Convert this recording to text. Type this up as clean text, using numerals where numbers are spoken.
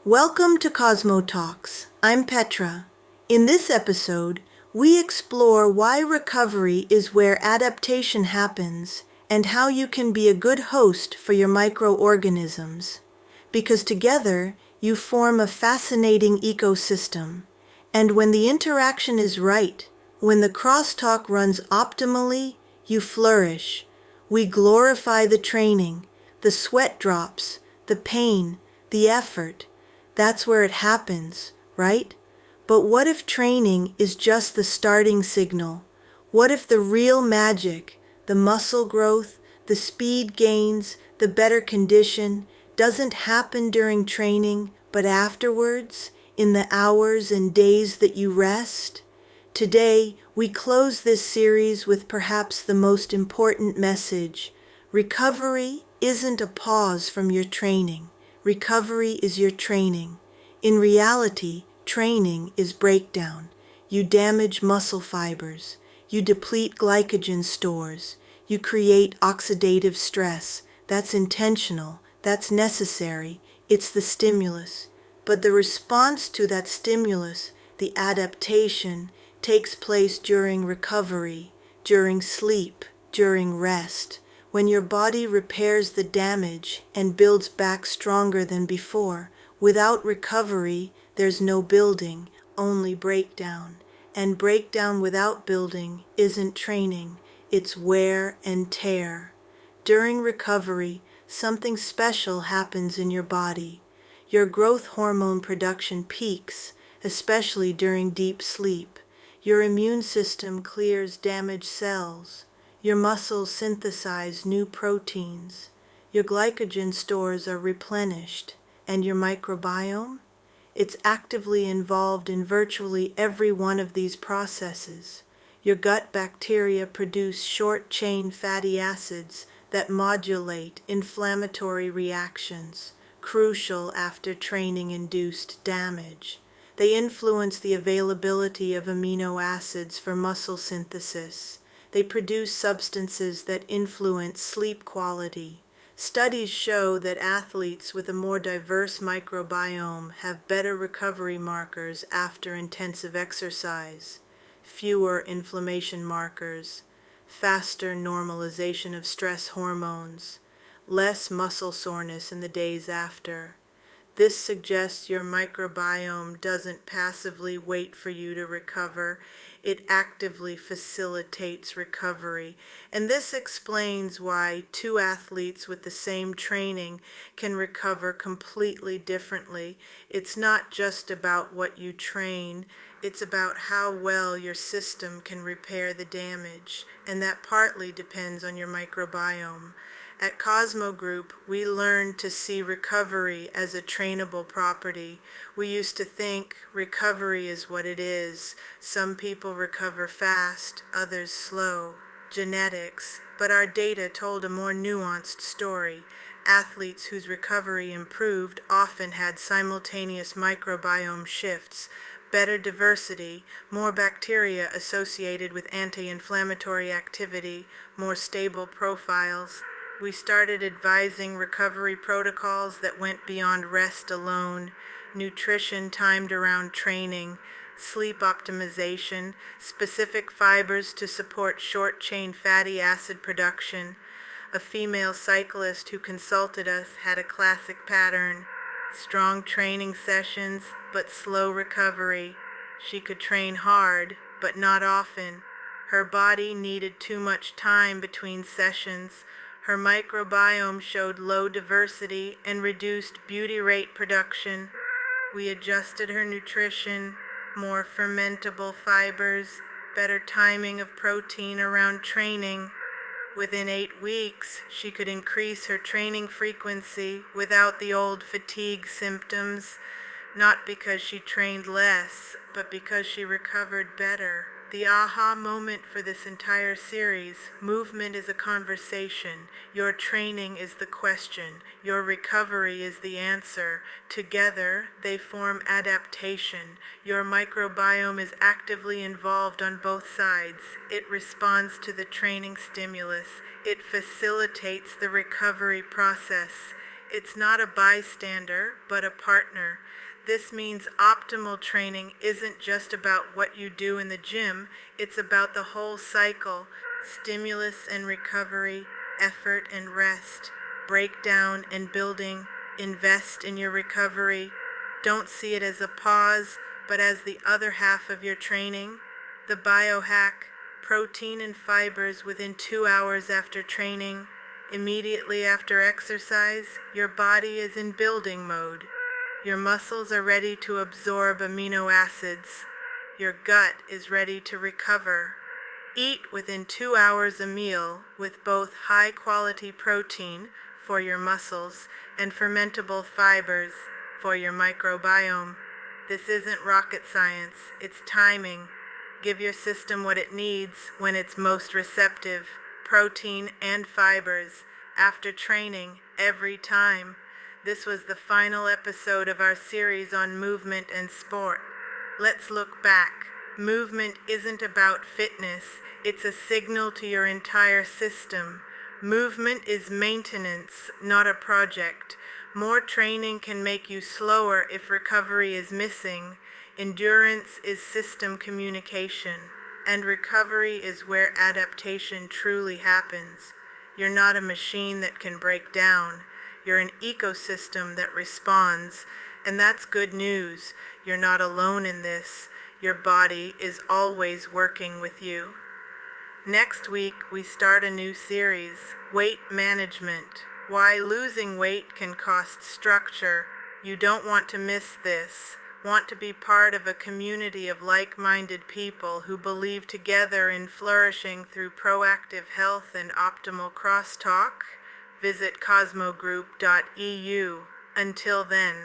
Welcome to Cosmo Talks. I'm Petra. In this episode, we explore why recovery is where adaptation happens and how you can be a good host for your microorganisms. Because together, you form a fascinating ecosystem. And when the interaction is right, when the crosstalk runs optimally, you flourish. We glorify the training, the sweat drops, the pain, the effort. That's where it happens, right? But what if training is just the starting signal? What if the real magic, the muscle growth, the speed gains, the better condition, doesn't happen during training, but afterwards, in the hours and days that you rest? Today, we close this series with perhaps the most important message. Recovery isn't a pause from your training. Recovery is your training. In reality, training is breakdown. You damage muscle fibers. You deplete glycogen stores. You create oxidative stress. That's intentional. That's necessary. It's the stimulus. But the response to that stimulus, the adaptation, takes place during recovery, during sleep, during rest, when your body repairs the damage and builds back stronger than before. Without recovery, there's no building, only breakdown. And breakdown without building isn't training, it's wear and tear. During recovery, something special happens in your body. Your growth hormone production peaks, especially during deep sleep. Your immune system clears damaged cells. Your muscles synthesize new proteins. Your glycogen stores are replenished. And your microbiome? It's actively involved in virtually every one of these processes. Your gut bacteria produce short-chain fatty acids that modulate inflammatory reactions, crucial after training-induced damage. They influence the availability of amino acids for muscle synthesis. They produce substances that influence sleep quality. Studies show that athletes with a more diverse microbiome have better recovery markers after intensive exercise, fewer inflammation markers, faster normalization of stress hormones, less muscle soreness in the days after. This suggests your microbiome doesn't passively wait for you to recover. It actively facilitates recovery. And this explains why two athletes with the same training can recover completely differently. It's not just about what you train, it's about how well your system can repair the damage. And that partly depends on your microbiome. At Cosmo Group, we learned to see recovery as a trainable property. We used to think recovery is what it is. Some people recover fast, others slow. Genetics. But our data told a more nuanced story. Athletes whose recovery improved often had simultaneous microbiome shifts, better diversity, more bacteria associated with anti-inflammatory activity, more stable profiles. We started advising recovery protocols that went beyond rest alone, nutrition timed around training, sleep optimization, specific fibers to support short-chain fatty acid production. A female cyclist who consulted us had a classic pattern: strong training sessions, but slow recovery. She could train hard, but not often. Her body needed too much time between sessions. Her microbiome showed low diversity and reduced butyrate production. We adjusted her nutrition, more fermentable fibers, better timing of protein around training. Within 8 weeks, she could increase her training frequency without the old fatigue symptoms, not because she trained less, but because she recovered better. The aha moment for this entire series: movement is a conversation. Your training is the question. Your recovery is the answer. Together, they form adaptation. Your microbiome is actively involved on both sides. It responds to the training stimulus. It facilitates the recovery process. It's not a bystander, but a partner. This means optimal training isn't just about what you do in the gym, it's about the whole cycle: stimulus and recovery, effort and rest, breakdown and building. Invest in your recovery. Don't see it as a pause, but as the other half of your training. The biohack: protein and fibers within 2 hours after training. Immediately after exercise, your body is in building mode. Your muscles are ready to absorb amino acids. Your gut is ready to recover. Eat within 2 hours a meal with both high-quality protein for your muscles and fermentable fibers for your microbiome. This isn't rocket science, it's timing. Give your system what it needs when it's most receptive: protein and fibers, after training, every time. This was the final episode of our series on movement and sport. Let's look back. Movement isn't about fitness, it's a signal to your entire system. Movement is maintenance, not a project. More training can make you slower if recovery is missing. Endurance is system communication, and recovery is where adaptation truly happens. You're not a machine that can break down. You're an ecosystem that responds, and that's good news. You're not alone in this. Your body is always working with you. Next week, we start a new series, Weight Management: Why Losing Weight Can Cost Structure. You don't want to miss this. Want to be part of a community of like-minded people who believe together in flourishing through proactive health and optimal crosstalk? Visit cosmogroup.eu. Until then.